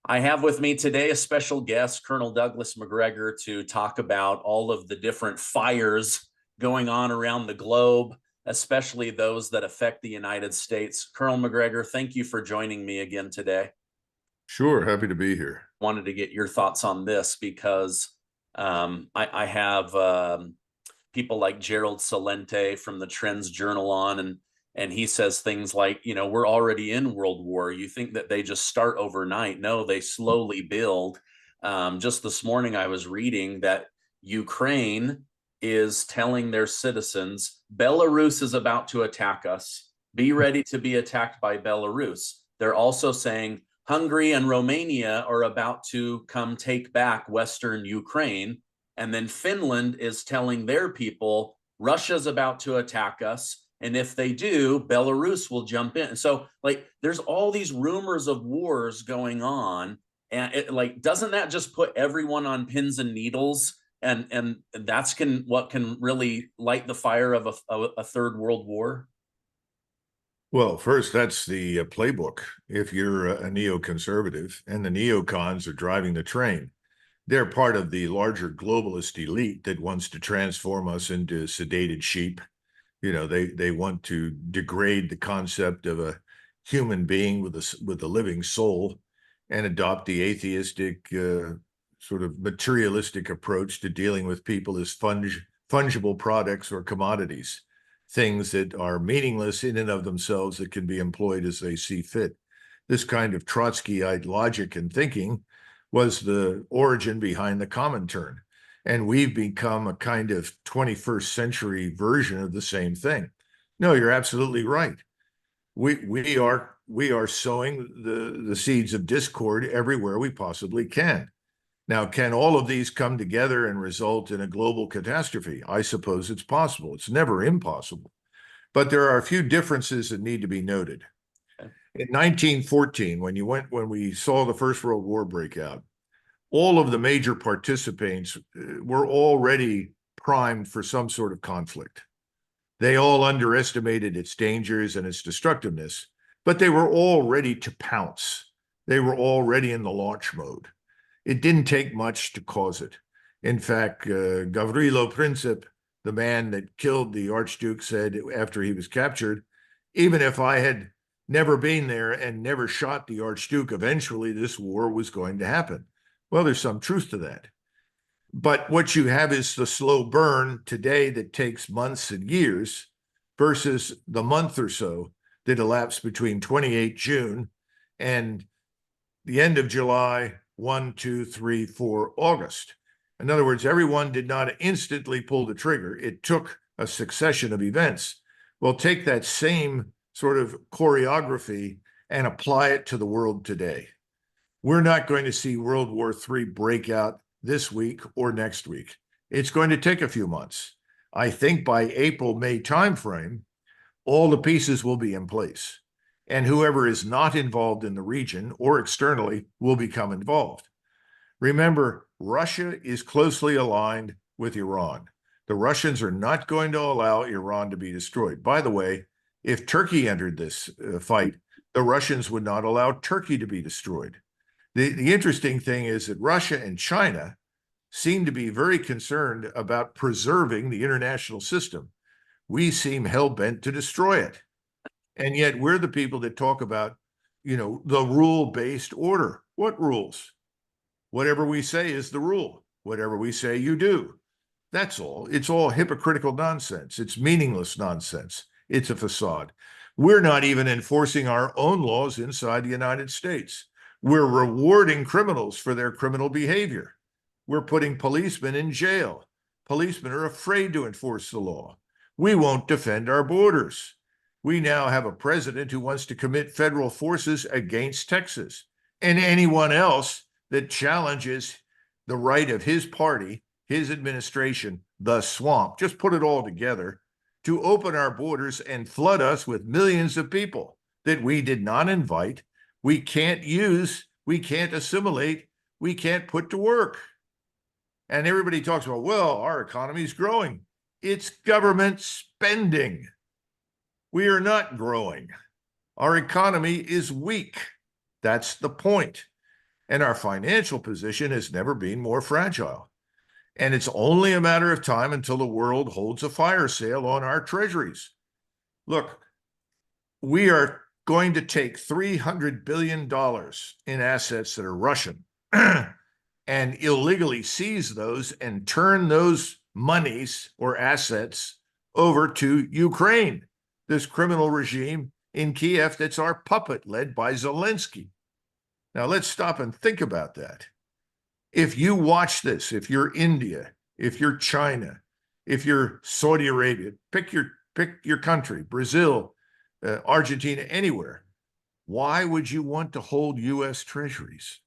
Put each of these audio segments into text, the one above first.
I have with me today a special guest, Colonel Douglas Macgregor, to talk about all of the different fires going on around the globe, especially those that affect the United States. Colonel Macgregor, thank you for joining me again today. Sure, happy to be here. Wanted to get your thoughts on this because I have people like Gerald Celente from the Trends Journal on, and he says things like, we're already in World War. You think that they just start overnight? No, they slowly build. Just this morning, I was reading that Ukraine is telling their citizens, Belarus is about to attack us. Be ready to be attacked by Belarus. They're also saying Hungary and Romania are about to come take back Western Ukraine. And then Finland is telling their people, Russia's about to attack us. And if they do, Belarus will jump in. So, there's all these rumors of wars going on. And doesn't that just put everyone on pins and needles? And that's what can really light the fire of a third world war? Well, first, that's the playbook. If you're a neoconservative and the neocons are driving the train, they're part of the larger globalist elite that wants to transform us into sedated sheep. They want to degrade the concept of a human being with a living soul and adopt the atheistic sort of materialistic approach to dealing with people as fungible products or commodities, things that are meaningless in and of themselves that can be employed as they see fit. This kind of Trotskyite logic and thinking was the origin behind the Comintern. And we've become a kind of 21st century version of the same thing. No, you're absolutely right. We are sowing the seeds of discord everywhere we possibly can. Now, can all of these come together and result in a global catastrophe? I suppose it's possible. It's never impossible. But there are a few differences that need to be noted. In 1914, when we saw the First World War break out, all of the major participants were already primed for some sort of conflict. They all underestimated its dangers and its destructiveness, but they were all ready to pounce. They were already in the launch mode. It didn't take much to cause it. In fact, Gavrilo Princip, the man that killed the Archduke, said after he was captured, even if I had never been there and never shot the Archduke, eventually this war was going to happen. Well, there's some truth to that. But what you have is the slow burn today that takes months and years versus the month or so that elapsed between 28 June and the end of July, 1, 2, 3, 4 August. In other words, everyone did not instantly pull the trigger. It took a succession of events. Well, take that same sort of choreography and apply it to the world today. We're not going to see World War III break out this week or next week. It's going to take a few months. I think by April, May timeframe, all the pieces will be in place. And whoever is not involved in the region or externally will become involved. Remember, Russia is closely aligned with Iran. The Russians are not going to allow Iran to be destroyed. By the way, if Turkey entered this fight, the Russians would not allow Turkey to be destroyed. The interesting thing is that Russia and China seem to be very concerned about preserving the international system. We seem hell-bent to destroy it. And yet we're the people that talk about, the rule-based order. What rules? Whatever we say is the rule. Whatever we say, you do. That's all. It's all hypocritical nonsense. It's meaningless nonsense. It's a facade. We're not even enforcing our own laws inside the United States. We're rewarding criminals for their criminal behavior. We're putting policemen in jail. Policemen are afraid to enforce the law. We won't defend our borders. We now have a president who wants to commit federal forces against Texas and anyone else that challenges the right of his party, his administration, the swamp. Just put it all together to open our borders and flood us with millions of people that we did not invite. We can't use, we can't assimilate, we can't put to work. And everybody talks about, well, our economy is growing. It's government spending. We are not growing. Our economy is weak. That's the point. And our financial position has never been more fragile. And it's only a matter of time until the world holds a fire sale on our treasuries. Look, we are going to take $300 billion in assets that are Russian and illegally seize those and turn those monies or assets over to Ukraine, this criminal regime in Kiev that's our puppet led by Zelensky. Now, let's stop and think about that. If you watch this, if you're India, if you're China, if you're Saudi Arabia, pick your country, Brazil, Argentina, anywhere. Why would you want to hold U.S. treasuries?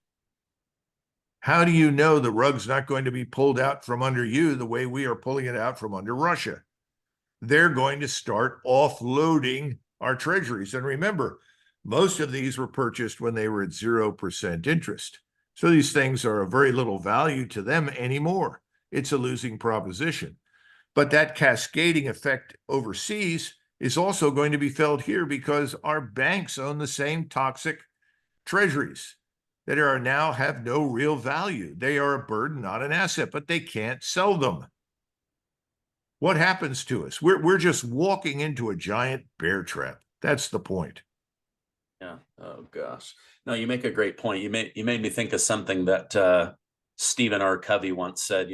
How do you know the rug's not going to be pulled out from under you the way we are pulling it out from under Russia? They're going to start offloading our treasuries. And remember, most of these were purchased when they were at 0% interest. So these things are of very little value to them anymore. It's a losing proposition. But that cascading effect overseas is also going to be felt here because our banks own the same toxic treasuries that are now have no real value. They are a burden, not an asset, but they can't sell them. What happens to us? We're just walking into a giant bear trap. That's the point. Yeah. Oh gosh. No, you make a great point. You made me think of something that Stephen R. Covey once said.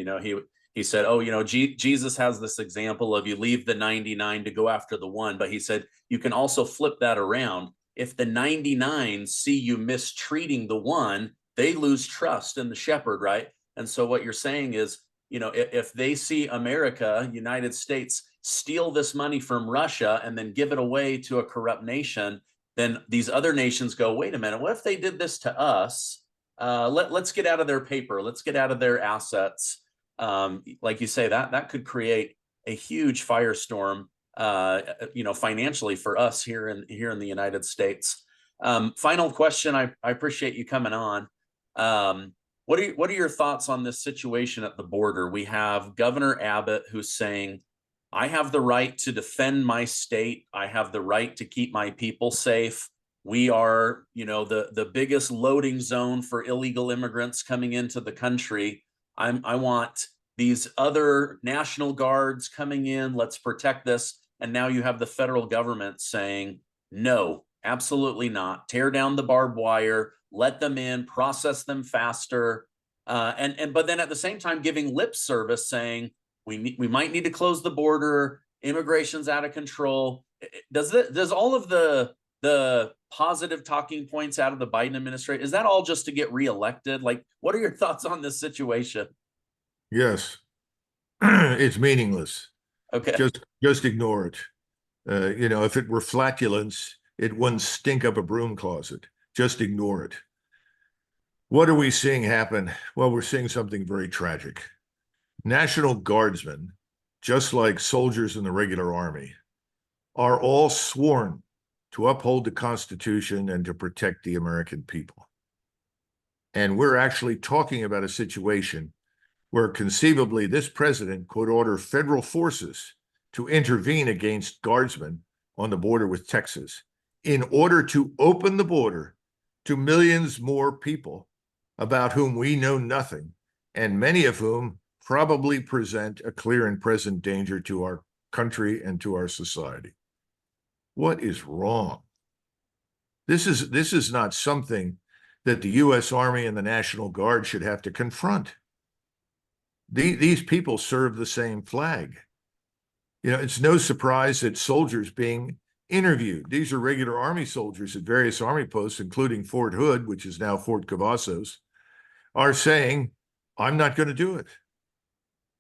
He said, "Oh, Jesus has this example of you leave the 99 to go after the one," but he said you can also flip that around. If the 99 see you mistreating the one, they lose trust in the shepherd, right? And so what you're saying is, if they see America, United States, steal this money from Russia and then give it away to a corrupt nation, then these other nations go, wait a minute, what if they did this to us? Let's get out of their paper. Let's get out of their assets. Like you say, that could create a huge firestorm, financially for us here in the United States. Final question. I appreciate you coming on. What are your thoughts on this situation at the border? We have Governor Abbott who's saying, I have the right to defend my state. I have the right to keep my people safe. We are, the biggest loading zone for illegal immigrants coming into the country. I want these other National Guards coming in. Let's protect this. And now you have the federal government saying, no, absolutely not. Tear down the barbed wire, let them in, process them faster. But then at the same time, giving lip service saying, we might need to close the border. Immigration's out of control. Does all of the positive talking points out of the Biden administration, is that all just to get reelected? Like, what are your thoughts on this situation? Yes, it's meaningless. Okay. Just ignore it. If it were flatulence, it wouldn't stink up a broom closet. Just ignore it. What are we seeing happen? Well, we're seeing something very tragic. National Guardsmen, just like soldiers in the regular army, are all sworn to uphold the Constitution and to protect the American people. And we're actually talking about a situation where conceivably this president could order federal forces to intervene against Guardsmen on the border with Texas in order to open the border to millions more people about whom we know nothing, and many of whom probably present a clear and present danger to our country and to our society. What is wrong? This is not something that the U.S. Army and the National Guard should have to confront. These people serve the same flag. It's no surprise that soldiers being interviewed, these are regular Army soldiers at various Army posts, including Fort Hood, which is now Fort Cavazos, are saying, I'm not going to do it.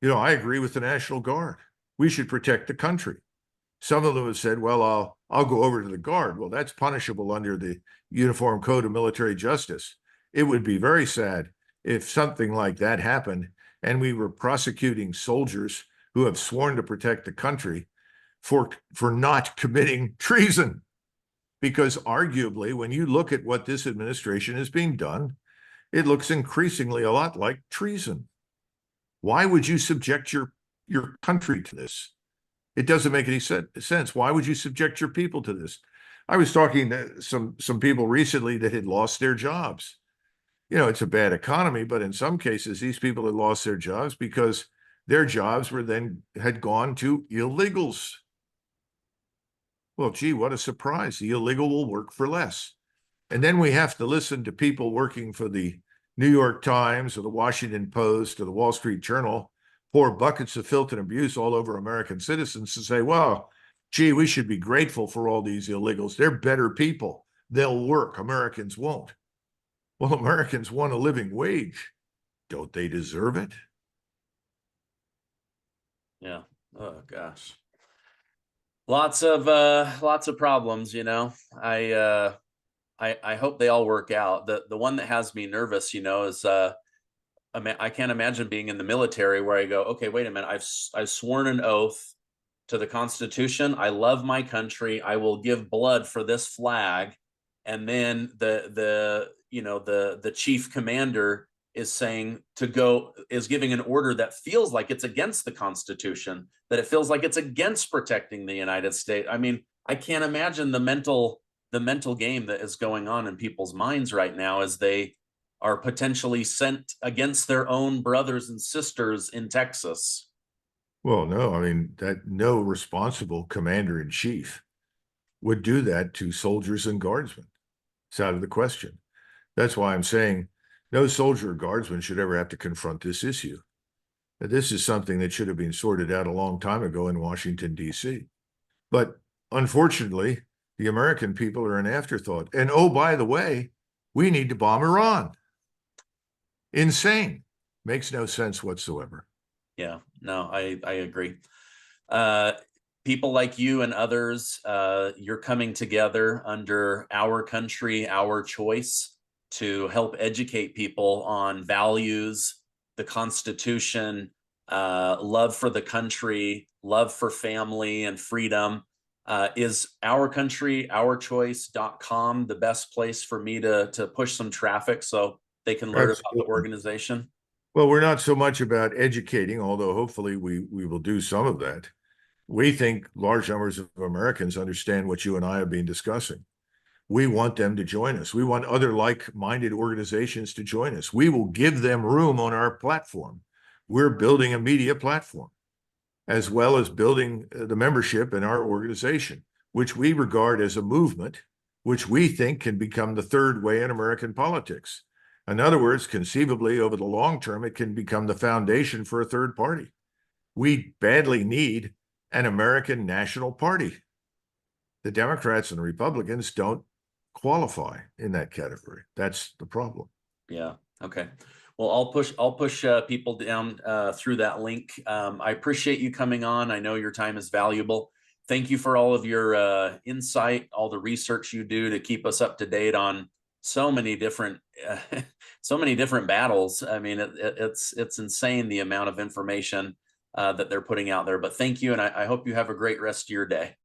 I agree with the National Guard. We should protect the country. Some of them have said, well, I'll go over to the Guard. Well, that's punishable under the Uniform Code of Military Justice. It would be very sad if something like that happened and we were prosecuting soldiers who have sworn to protect the country for not committing treason. Because arguably, when you look at what this administration is being done, it looks increasingly a lot like treason. Why would you subject your country to this? It doesn't make any sense. Why would you subject your people to this? I was talking to some people recently that had lost their jobs. it's a bad economy, but in some cases, these people had lost their jobs because their jobs had gone to illegals. Well, gee, what a surprise. The illegal will work for less. And then we have to listen to people working for the New York Times or the Washington Post or the Wall Street Journal pour buckets of filth and abuse all over American citizens to say, well, gee, we should be grateful for all these illegals. They're better people. They'll work. Americans won't. Well, Americans want a living wage. Don't they deserve it? Yeah. Oh gosh. Lots of problems, I hope they all work out. The one that has me nervous, is I can't imagine being in the military where I go, okay, wait a minute, I've sworn an oath to the Constitution. I love my country. I will give blood for this flag, and then the chief commander is giving an order that feels like it's against the Constitution, that it feels like it's against protecting the United States. I mean, I can't imagine the mental game that is going on in people's minds right now as they are potentially sent against their own brothers and sisters in Texas. Well, no, I mean, that no responsible commander in chief would do that to soldiers and guardsmen. It's out of the question. That's why I'm saying no soldier or guardsman should ever have to confront this issue. This is something that should have been sorted out a long time ago in Washington, D.C. But unfortunately, the American people are an afterthought. And oh, by the way, we need to bomb Iran. Insane. Makes no sense whatsoever. Yeah, no, I agree. People like you and others, you're coming together under Our Country, Our Choice to help educate people on values, the Constitution, love for the country, love for family and freedom. Is ourcountry.ourchoice.com the best place for me to push some traffic so they can learn about the organization? Well, we're not so much about educating, although hopefully we will do some of that. We think large numbers of Americans understand what you and I have been discussing. We want them to join us. We want other like-minded organizations to join us. We will give them room on our platform. We're building a media platform, as well as building the membership in our organization, which we regard as a movement, which we think can become the third way in American politics. In other words, conceivably, over the long term, it can become the foundation for a third party. We badly need an American national party. The Democrats and the Republicans don't qualify in that category. That's the problem. Yeah. Okay. Well, I'll push people down through that link. I appreciate you coming on. I know your time is valuable. Thank you for all of your insight, all the research you do to keep us up to date on so many different battles. I mean, it's insane the amount of information that they're putting out there. But thank you, and I hope you have a great rest of your day.